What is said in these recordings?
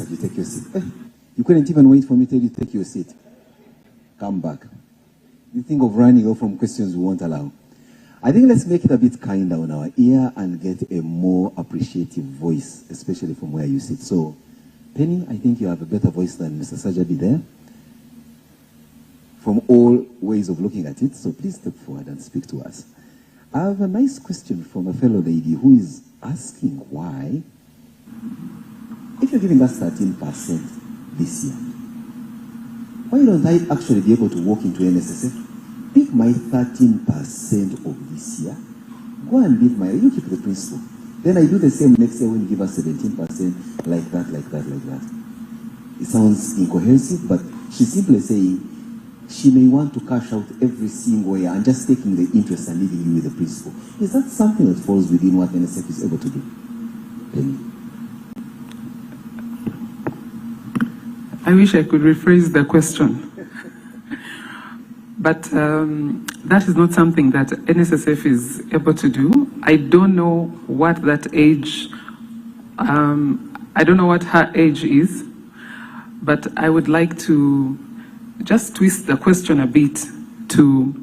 Nssf, you take your seat. You couldn't even wait for me to tell you to take your seat. Come back. You think of running off from questions we won't allow. I think let's make it a bit kinder on our ear and get a more appreciative voice, especially from where you sit. So, Penny, I think you have a better voice than Mr. Sajabi there, from all ways of looking at it. So please step forward and speak to us. I have a nice question from a fellow lady who is asking why, if you're giving us 13% this year, why don't I actually be able to walk into Nssf, pick my 13% of this year, go and leave you keep the principal. Then I do the same next year when you give us 17%, like that. It sounds incoherent, but she's simply saying she may want to cash out every single year and just taking the interest and leaving you with the principal. Is that something that falls within what Nssf is able to do? Penny. I wish I could rephrase the question. But that is not something that Nssf is able to do. I don't know what that age, I don't know what her age is, but I would like to just twist the question a bit to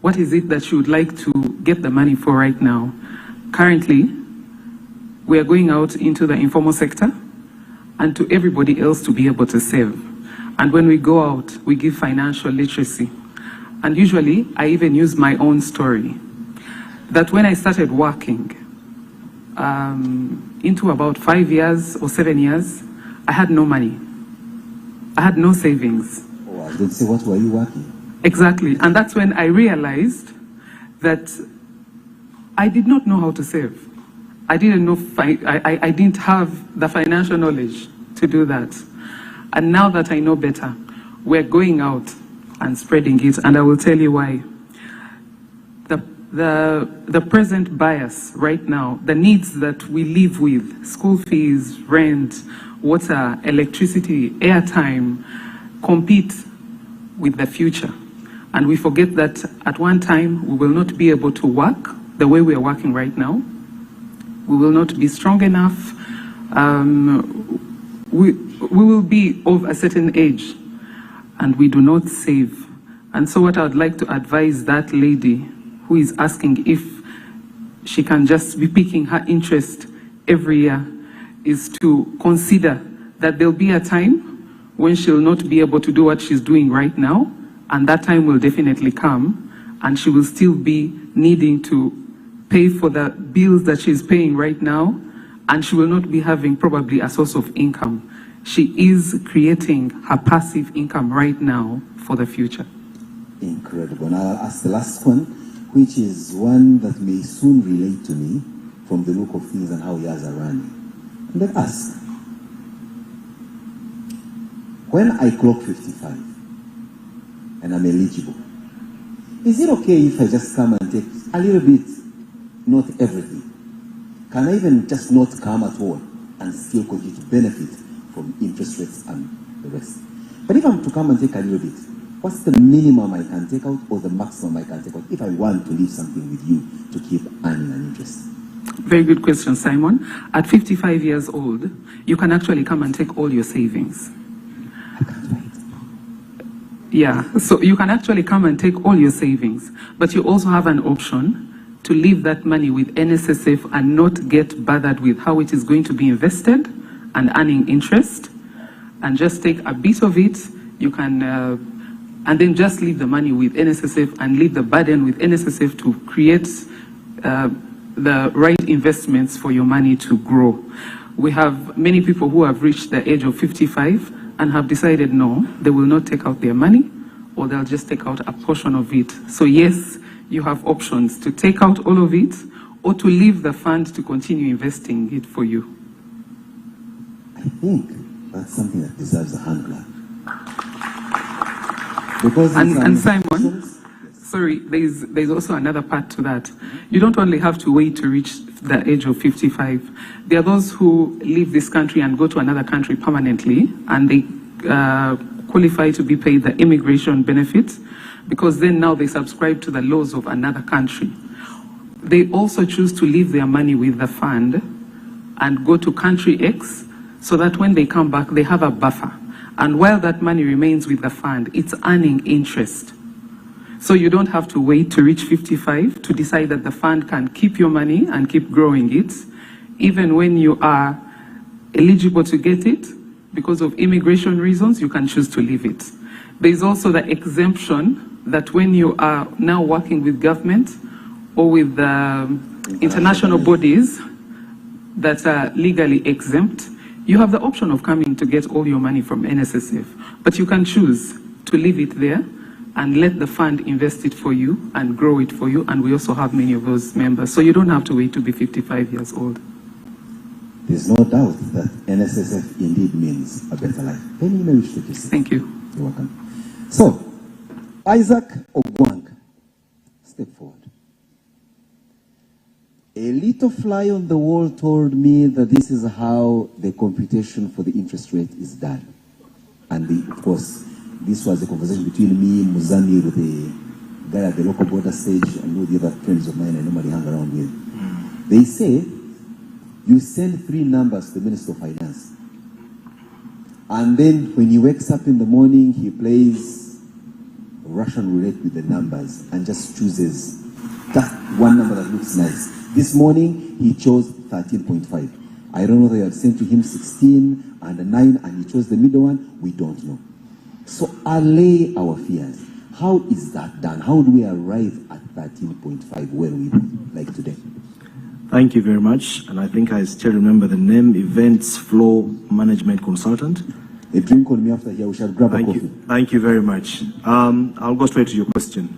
what is it that she would like to get the money for right now. Currently, we are going out into the informal sector and to everybody else to be able to save. And when we go out, we give financial literacy. And usually, I even use my own story. That when I started working, into about 5 years or 7 years, I had no money. I had no savings. Oh, I was going to say, what were you working? Exactly. And that's when I realized that I did not know how to save. I didn't know, I didn't have the financial knowledge to do that. And now that I know better, we're going out and spreading it, and I will tell you why. The present bias right now, the needs that we live with, school fees, rent, water, electricity, airtime, compete with the future. And we forget that at one time we will not be able to work the way we are working right now. We will not be strong enough. We will be of a certain age and we do not save. And so what I would like to advise that lady who is asking if she can just be picking her interest every year is to consider that there'll be a time when she'll not be able to do what she's doing right now, and that time will definitely come, and she will still be needing to pay for the bills that she's paying right now, and she will not be having probably a source of income. She is creating her passive income right now for the future. Incredible. Now I'll ask the last one, which is one that may soon relate to me from the look of things and how years are running. And then ask, when I clock 55 and I'm eligible, is it okay if I just come and take a little bit, not everything? Can I even just not come at all and still continue to benefit from interest rates and the rest? But if I'm to come and take a little bit, what's the minimum I can take out or the maximum I can take out if I want to leave something with you to keep earning an interest? Very good question, Simon. At 55 years old, you can actually come and take all your savings. I can't wait. Yeah, so you can actually come and take all your savings, but you also have an option to leave that money with Nssf and not get bothered with how it is going to be invested and earning interest, and just take a bit of it. You can, and then just leave the money with Nssf and leave the burden with Nssf to create the right investments for your money to grow. We have many people who have reached the age of 55 and have decided no, they will not take out their money, or they'll just take out a portion of it. So yes, you have options to take out all of it or to leave the fund to continue investing it for you. I think that's something that deserves a hand clap. Because and Simon, sorry, there's also another part to that. You don't only have to wait to reach the age of 55. There are those who leave this country and go to another country permanently, and they qualify to be paid the immigration benefits, because then now they subscribe to the laws of another country. They also choose to leave their money with the fund and go to country X, so that when they come back, they have a buffer. And while that money remains with the fund, it's earning interest. So you don't have to wait to reach 55 to decide that the fund can keep your money and keep growing it. Even when you are eligible to get it, because of immigration reasons, you can choose to leave it. There is also the exemption that when you are now working with government or with international bodies that are legally exempt, you have the option of coming to get all your money from Nssf. But you can choose to leave it there and let the fund invest it for you and grow it for you. And we also have many of those members. So you don't have to wait to be 55 years old. There's no doubt that Nssf indeed means a better life. Any wish to this? Thank you. You're welcome. So, Isaac Ogwang, step forward. A little fly on the wall told me that this is how the computation for the interest rate is done. And of course, this was a conversation between me, Muzani, with the guy at the local border stage, and all the other friends of mine I normally hang around with. They say, you send 3 numbers to the Minister of Finance. And then when he wakes up in the morning, he plays Russian roulette with the numbers and just chooses that one number that looks nice. This morning, he chose 13.5. I don't know whether you have sent to him 16 and a 9 and he chose the middle one. We don't know. So allay our fears. How is that done? How do we arrive at 13.5 where we like today? Thank you very much. And I think I still remember the name, Events Flow Management Consultant. A drink on me after here, we shall grab a coffee. Thank you very much. I'll go straight to your question.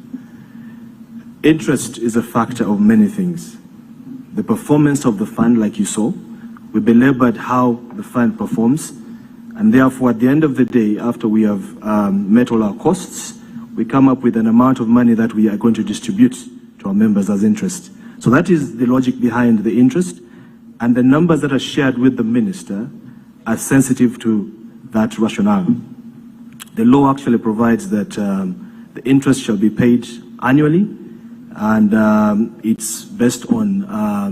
Interest is a factor of many things. The performance of the fund, like you saw, we belabored how the fund performs, and therefore at the end of the day, after we have met all our costs, we come up with an amount of money that we are going to distribute to our members as interest. So that is the logic behind the interest, and the numbers that are shared with the minister are sensitive to that rationale. The law actually provides that the interest shall be paid annually, and it's based on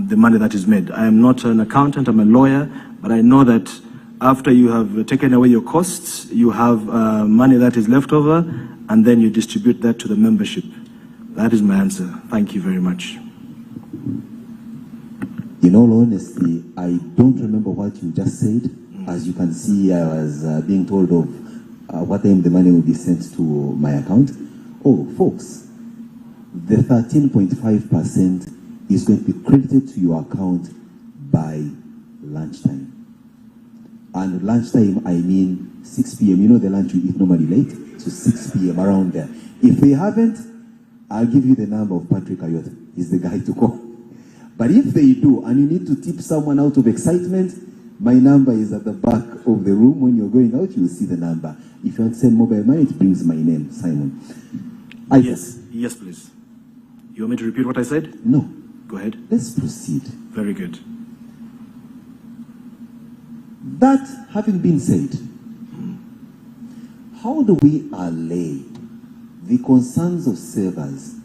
the money that is made. I am not an accountant, I'm a lawyer, but I know that after you have taken away your costs, you have money that is left over, and then you distribute that to the membership. That is my answer. Thank you very much. In all honesty, I don't remember what you just said. As you can see, I was being told of what time the money will be sent to my account. Oh, folks, the 13.5% is going to be credited to your account by lunchtime. And lunchtime, I mean 6 p.m. You know the lunch we eat normally late? So 6 p.m. around there. If they haven't, I'll give you the number of Patrick Ayot. He's the guy to call. But if they do, and you need to tip someone out of excitement, my number is at the back of the room. When you're going out, you'll see the number. If you want to send mobile money, it brings my name, Simon. Yes, please. You want me to repeat what I said? No. Go ahead. Let's proceed. Very good. That having been said, how do we allay the concerns of savers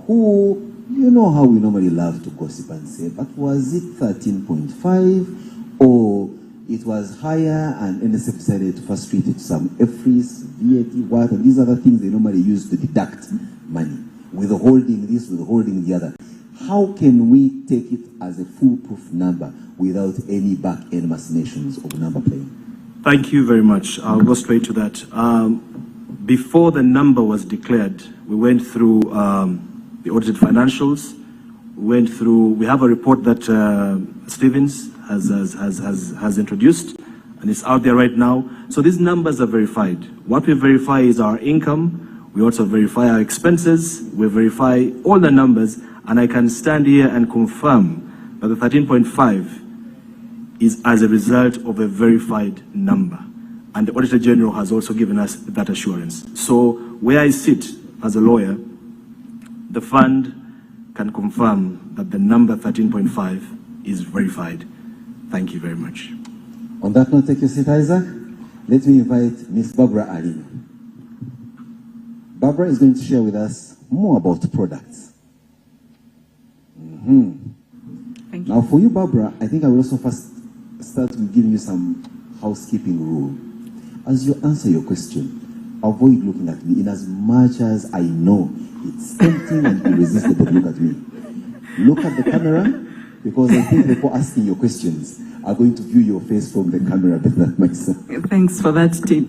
who, you know how we normally love to gossip and say, but was it 13.5 or it was higher and Nssf decided to frustrate it to some EFRIS, VAT, what, and these other things they normally use to deduct money, withholding this, withholding the other. How can we take it as a foolproof number without any back-end machinations of number playing? Thank you very much. I'll go straight to that. Before the number was declared, we went through the audited financials. We have a report that Stevens has introduced, and it's out there right now. So these numbers are verified. What we verify is our income. We also verify our expenses. We verify all the numbers, and I can stand here and confirm that the 13.5 is as a result of a verified number. And the Auditor General has also given us that assurance. So where I sit as a lawyer, the fund can confirm that the number 13.5 is verified. Thank you very much. On that note, take your seat, Isaac. Let me invite Ms. Barbara Ali. Barbara is going to share with us more about products. Thank you. Now, for you, Barbara, I think I will also first start with giving you some housekeeping rule. As you answer your question, avoid looking at me in as much as I know it's tempting and irresistible to look at me. Look at the camera, because I think the people asking your questions are going to view your face from the camera better than myself. Thanks for that tip.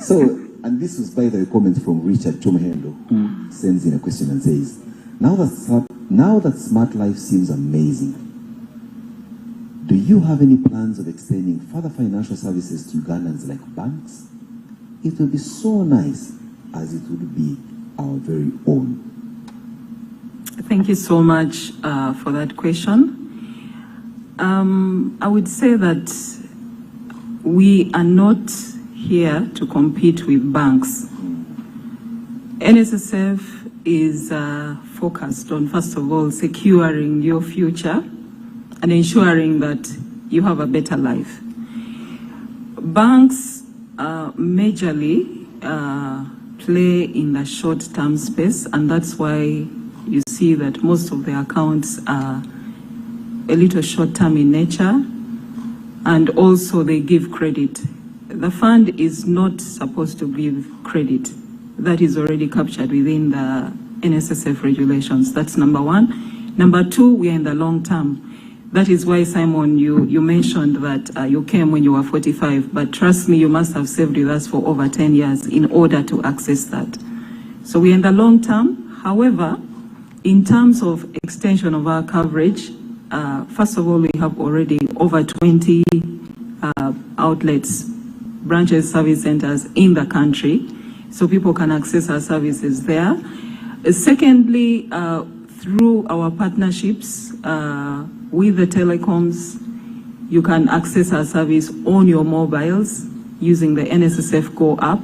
So, and this was by the comment from Richard Chomahendo, who sends in a question and says, now that smart life seems amazing, do you have any plans of extending further financial services to Ugandans like banks? It would be so nice, as it would be our very own. Thank you so much for that question. I would say that we are not here to compete with banks. Nssf is focused on, first of all, securing your future and ensuring that you have a better life. Banks majorly play in the short-term space, and that's why you see that most of the accounts are a little short-term in nature, and also they give credit. The fund is not supposed to give credit. That is already captured within the Nssf regulations. That's number one. Number two, we are in the long term. That is why, Simon, you mentioned that you came when you were 45, but trust me, you must have saved with us for over 10 years in order to access that. So we are in the long term. However, in terms of extension of our coverage, first of all, we have already over 20 outlets, branches, service centers in the country, so people can access our services there. Secondly, through our partnerships with the telecoms, you can access our service on your mobiles using the Nssf Go app.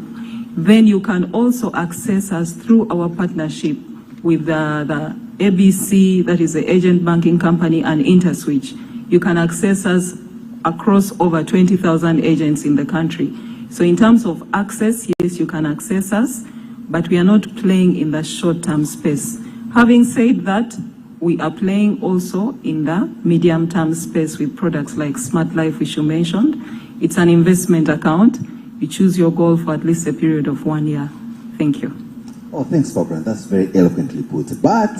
Then you can also access us through our partnership with the ABC, that is the agent banking company, and InterSwitch. You can access us across over 20,000 agents in the country. So in terms of access, yes, you can access us, but we are not playing in the short-term space. Having said that, we are playing also in the medium-term space with products like Smart Life, which you mentioned. It's an investment account. You choose your goal for at least a period of 1 year. Thank you. Oh, thanks, Barbara. That's very eloquently put. But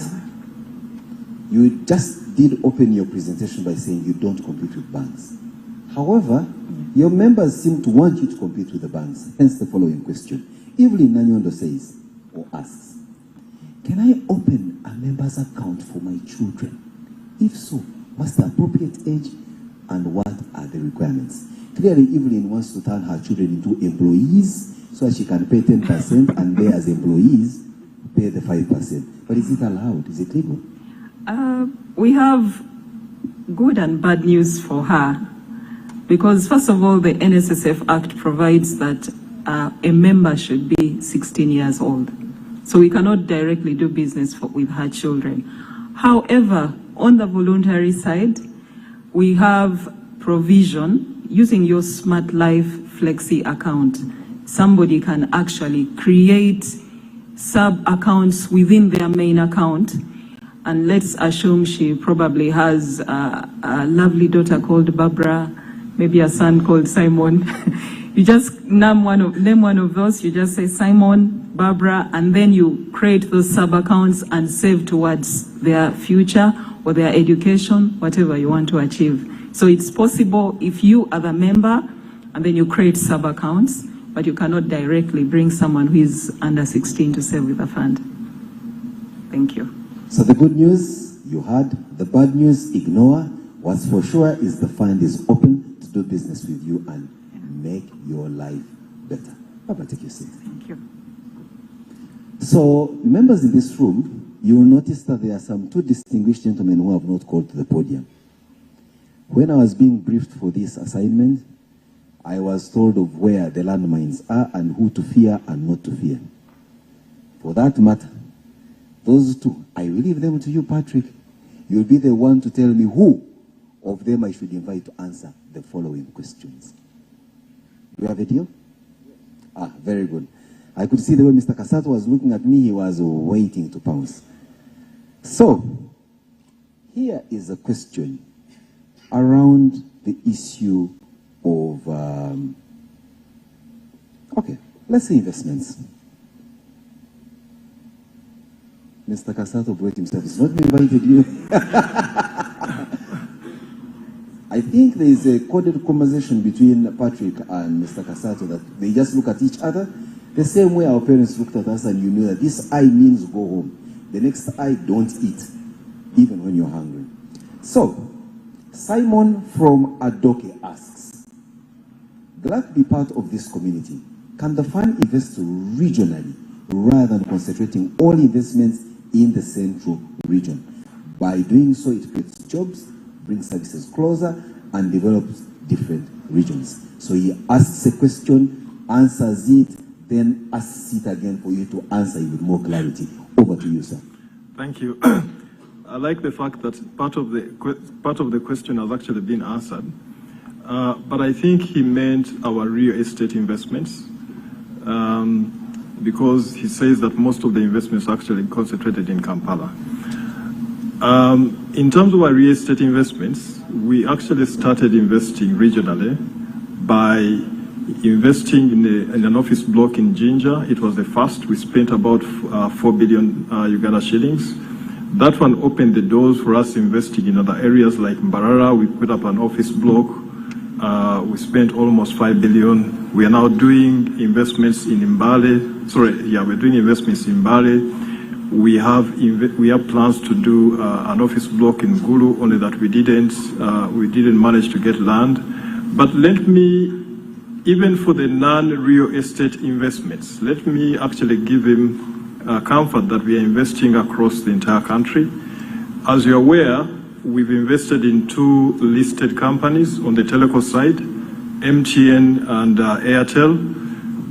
you just did open your presentation by saying you don't compete with banks. However, your members seem to want you to compete with the banks. Hence the following question. Evelyn Nanyondo says, or asks, can I open a member's account for my children? If so, what's the appropriate age and what are the requirements? Clearly, Evelyn wants to turn her children into employees so that she can pay 10% and they as employees pay the 5%. But is it allowed? Is it legal? We have good and bad news for her, because first of all, the Nssf Act provides that a member should be 16 years old. So we cannot directly do business with her children. However, on the voluntary side, we have provision using your Smart Life Flexi account. Somebody can actually create sub-accounts within their main account. And let's assume she probably has a lovely daughter called Barbara, maybe a son called Simon. You just name one of those. You just say Simon, Barbara, and then you create those sub-accounts and save towards their future or their education, whatever you want to achieve. So it's possible if you are the member and then you create sub-accounts, but you cannot directly bring someone who is under 16 to save with the fund. Thank you. So the good news, you heard. The bad news, ignore. What's for sure is the fund is open to do business with you and make your life better. Barbara, take your seat. Thank you. So, members in this room, you will notice that there are some two distinguished gentlemen who have not called to the podium. When I was being briefed for this assignment, I was told of where the landmines are and who to fear and not to fear. For that matter, those two, I will leave them to you, Patrick. You'll be the one to tell me who of them I should invite to answer the following questions. Do we have a deal? Ah, very good. I could see the way Mr. Kasato was looking at me, he was waiting to pounce. So, here is a question around the issue of, okay, let's say investments. Mr. Kasato brought himself. It's not me invited you. I think there is a coded conversation between Patrick and Mr. Kasato that they just look at each other the same way our parents looked at us, and you know that this eye means go home. The next eye, don't eat, even when you're hungry. So, Simon from Adoke asks, glad to be part of this community. Can the fund invest regionally rather than concentrating all investments in the central region? By doing so, it creates jobs, brings services closer, and develops different regions. So he asks a question, answers it, then asks it again for you to answer it with more clarity. Over to you, sir. Thank you. I like the fact that part of the question has actually been answered, but I think he meant our real estate investments, because he says that most of the investments are actually concentrated in Kampala. In terms of our real estate investments, we actually started investing regionally by investing in an office block in Jinja. It was the first. We spent about 4 billion Uganda shillings. That one opened the doors for us investing in other areas like Mbarara. We put up an office block. We spent almost 5 billion. We are now doing investments in Mbale. We're doing investments in Mbale. We have plans to do an office block in Gulu, only that we didn't manage to get land. But let me, even for the non-real estate investments, let me actually give him comfort that we are investing across the entire country. As you're aware, we've invested in 2 listed companies on the telecom side, MTN and Airtel.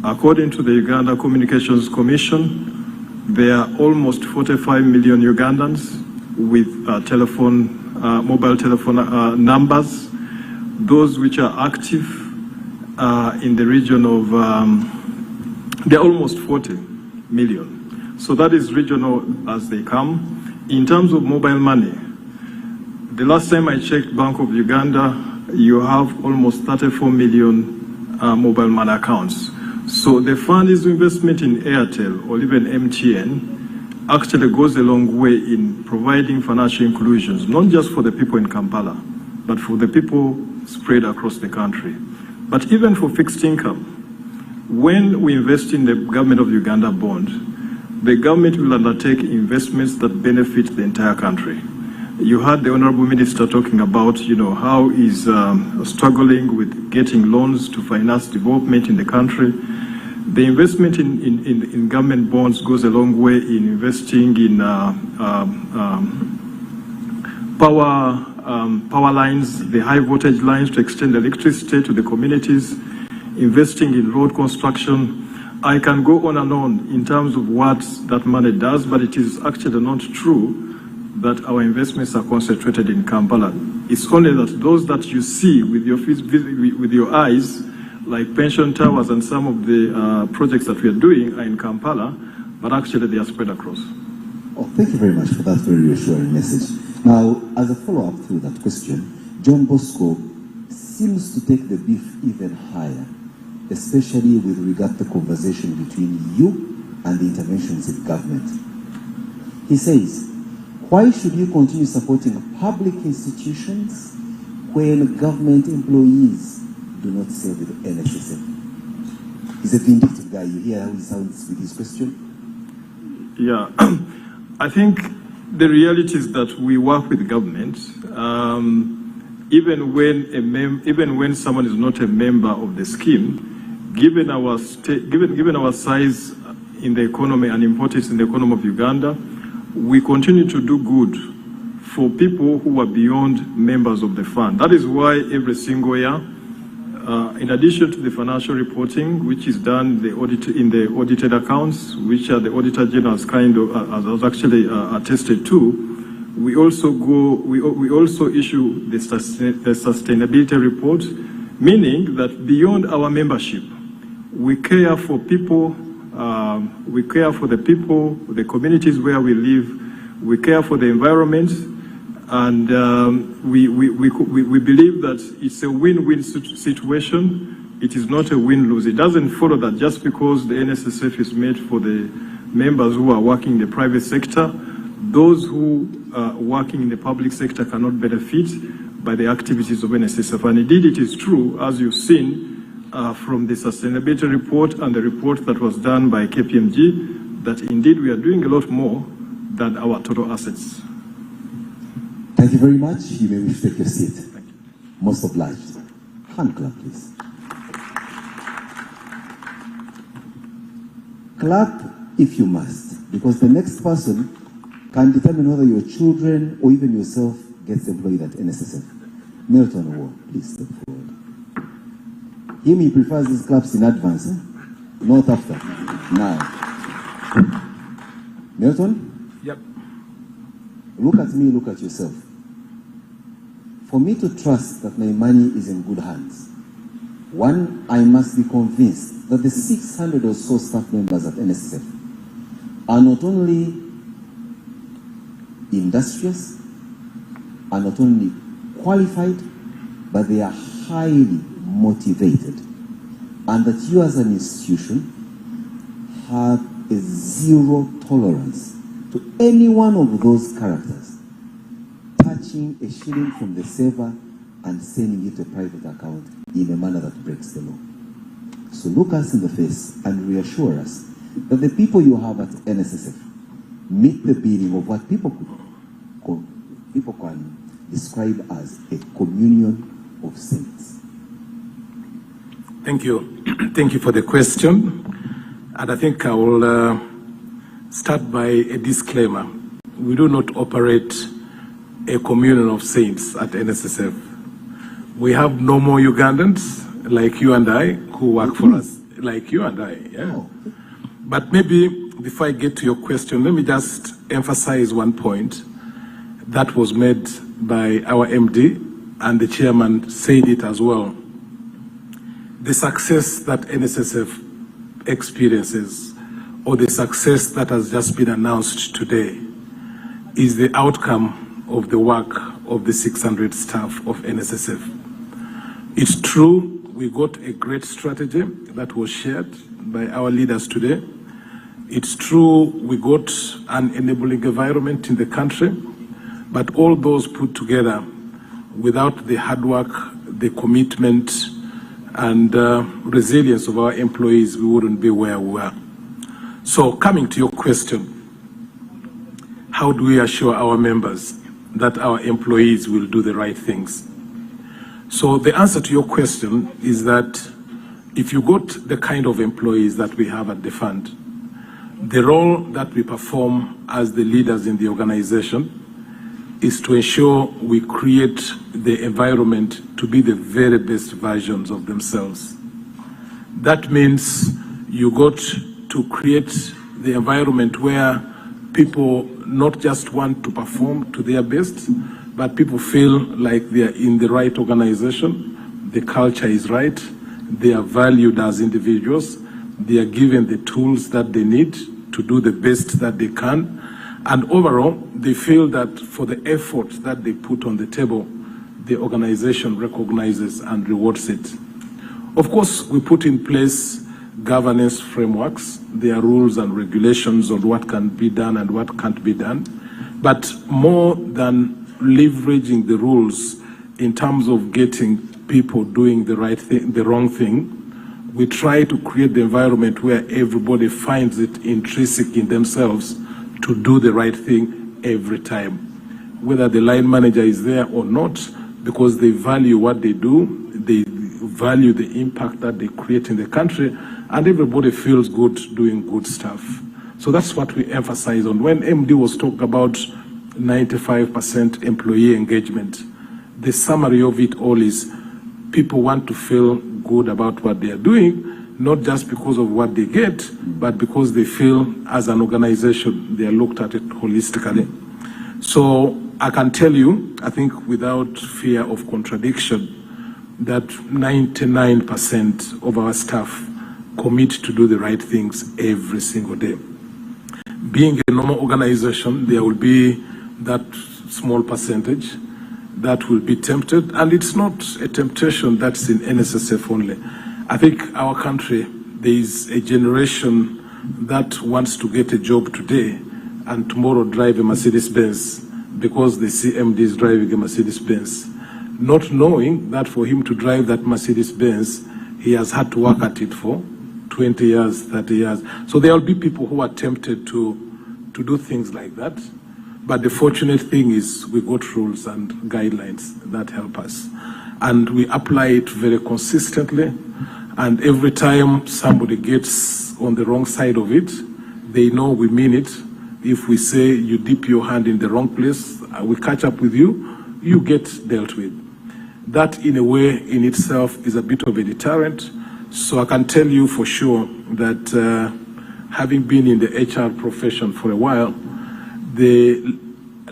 According to the Uganda Communications Commission, there are almost 45 million Ugandans with mobile telephone numbers. Those which are active in the region of, they're almost 40 million. So that is regional as they come. In terms of mobile money, the last time I checked Bank of Uganda, you have almost 34 million mobile money accounts. So the fund's investment in Airtel or even MTN actually goes a long way in providing financial inclusions, not just for the people in Kampala, but for the people spread across the country. But even for fixed income, when we invest in the government of Uganda bond, the government will undertake investments that benefit the entire country. You heard the Honorable Minister talking about, how he's struggling with getting loans to finance development in the country. The investment in government bonds goes a long way in investing in power lines, the high voltage lines to extend electricity to the communities, investing in road construction. I can go on and on in terms of what that money does, but it is actually not true that our investments are concentrated in Kampala. It's only that those that you see with your eyes, like pension towers and some of the projects that we are doing are in Kampala, but actually they are spread across. Oh, thank you very much for that very reassuring message. Now, as a follow-up to that question, John Bosco seems to take the beef even higher, especially with regard to the conversation between you and the interventions in government. He says, why should you continue supporting public institutions when government employees do not serve with Nssf? He's a vindictive guy. You hear how he sounds with his question? Yeah, I think the reality is that we work with government, even when someone is not a member of the scheme. Given our size in the economy and importance in the economy of Uganda, we continue to do good for people who are beyond members of the fund. That is why every single year, in addition to the financial reporting, which is done in the audited accounts, which are the Auditor General's has actually attested to, we also issue the sustainability report, meaning that beyond our membership, we care for people, we care for the people, the communities where we live, we care for the environment, And we believe that it's a win-win situation. It is not a win-lose. It doesn't follow that just because the Nssf is made for the members who are working in the private sector, those who are working in the public sector cannot benefit by the activities of Nssf. And indeed, it is true, as you've seen from the sustainability report and the report that was done by KPMG, that indeed we are doing a lot more than our total assets. Thank you very much. You may wish to take your seat. Most obliged. Hand clap, please. Clap if you must, because the next person can determine whether your children or even yourself gets employed at Nssf. Milton Ward, please step forward. He prefers these claps in advance, not after. Now. Milton? Yep. Look at me, look at yourself. For me to trust that my money is in good hands, one, I must be convinced that the 600 or so staff members at Nssf are not only industrious, are not only qualified, but they are highly motivated, and that you as an institution have a zero tolerance to any one of those characters touching a shilling from the saver and sending it to a private account in a manner that breaks the law. So look us in the face and reassure us that the people you have at Nssf meet the bidding of what people can describe as a communion of saints. Thank you. Thank you for the question. And I think I will start by a disclaimer. We do not operate a communion of saints at Nssf. We have normal Ugandans like you and I who work for us, like you and I. Yeah. But maybe before I get to your question, let me just emphasize one point that was made by our MD, and the chairman said it as well. The success that Nssf experiences, or the success that has just been announced today, is the outcome of the work of the 600 staff of Nssf. It's true, we got a great strategy that was shared by our leaders today. It's true, we got an enabling environment in the country, but all those put together, without the hard work, the commitment, and resilience of our employees, we wouldn't be where we are. So coming to your question, how do we assure our members that our employees will do the right things? So the answer to your question is that if you got the kind of employees that we have at the fund, the role that we perform as the leaders in the organization is to ensure we create the environment to be the very best versions of themselves. That means you got to create the environment where people not just want to perform to their best, but people feel like they are in the right organization, the culture is right, they are valued as individuals, they are given the tools that they need to do the best that they can, and overall, they feel that for the effort that they put on the table, the organization recognizes and rewards it. Of course, we put in place governance frameworks. There are rules and regulations on what can be done and what can't be done. But more than leveraging the rules in terms of getting people doing the right thing, the wrong thing, we try to create the environment where everybody finds it intrinsic in themselves to do the right thing every time, whether the line manager is there or not, because they value what they do, they value the impact that they create in the country, and everybody feels good doing good stuff. So that's what we emphasize on. When MD was talking about 95% employee engagement, the summary of it all is people want to feel good about what they are doing, not just because of what they get, but because they feel as an organization they are looked at it holistically. So I can tell you, I think without fear of contradiction, that 99% of our staff commit to do the right things every single day. Being a normal organization, there will be that small percentage that will be tempted, and it's not a temptation that's in Nssf only. I think our country, there is a generation that wants to get a job today and tomorrow drive a Mercedes-Benz because the CMD is driving a Mercedes-Benz, not knowing that for him to drive that Mercedes-Benz, he has had to work at it for 20 years, 30 years. So there will be people who are tempted to do things like that. But the fortunate thing is we got rules and guidelines that help us. And we apply it very consistently. And every time somebody gets on the wrong side of it, they know we mean it. If we say you dip your hand in the wrong place, we catch up with you, you get dealt with. That in a way in itself is a bit of a deterrent. So I can tell you for sure that having been in the HR profession for a while, the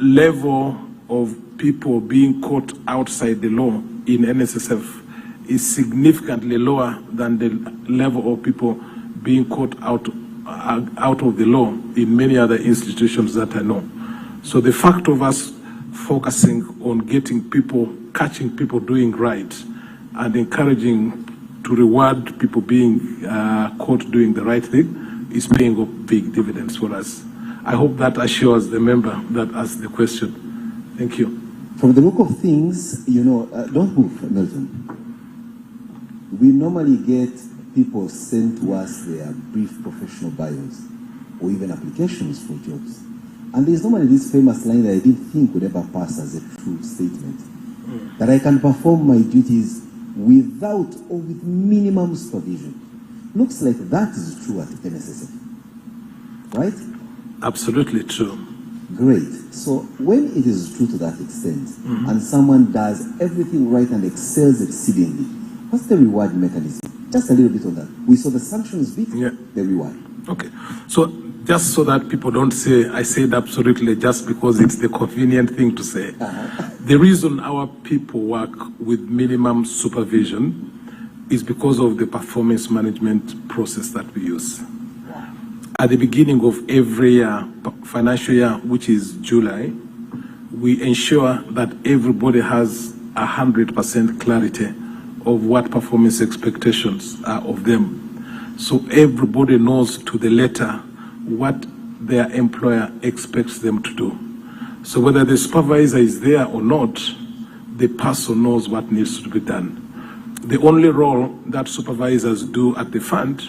level of people being caught outside the law in Nssf is significantly lower than the level of people being caught out of the law in many other institutions that I know. So the fact of us focusing on getting people, catching people doing right, and encouraging to reward people being caught doing the right thing is paying off big dividends for us. I hope that assures the member that asked the question. Thank you. From the look of things, you know, don't move, Milton. We normally get people sent to us their brief professional bios or even applications for jobs. And there's normally this famous line that I didn't think would ever pass as a true statement, that I can perform my duties without or with minimum supervision. Looks like that is true at Nssf, right? Absolutely true. Great. So when it is true to that extent, and someone does everything right and excels exceedingly, what's the reward mechanism? Just a little bit on that. We saw the sanctions bit, the reward. Okay. So just so that people don't say, I said absolutely just because it's the convenient thing to say. The reason our people work with minimum supervision is because of the performance management process that we use. At the beginning of every year, financial year, which is July, we ensure that everybody has 100% clarity of what performance expectations are of them. So everybody knows to the letter what their employer expects them to do. So whether the supervisor is there or not, the person knows what needs to be done. The only role that supervisors do at the fund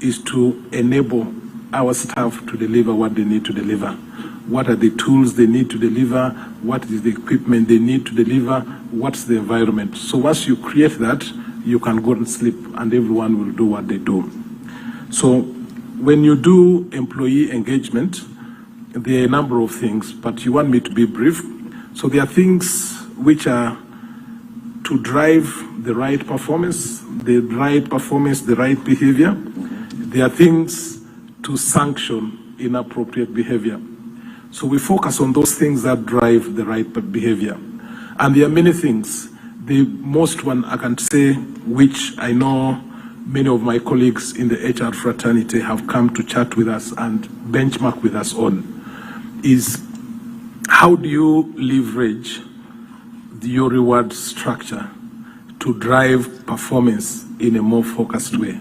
is to enable our staff to deliver what they need to deliver. What are the tools they need to deliver? What is the equipment they need to deliver? What's the environment? So once you create that, you can go and sleep and everyone will do what they do. So when you do employee engagement, there are a number of things, but you want me to be brief. So there are things which are to drive the right performance, the right behavior. There are things to sanction inappropriate behavior. So we focus on those things that drive the right behavior. And there are many things. The most one I can say, which I know many of my colleagues in the HR fraternity have come to chat with us and benchmark with us on, is how do you leverage your reward structure to drive performance in a more focused way?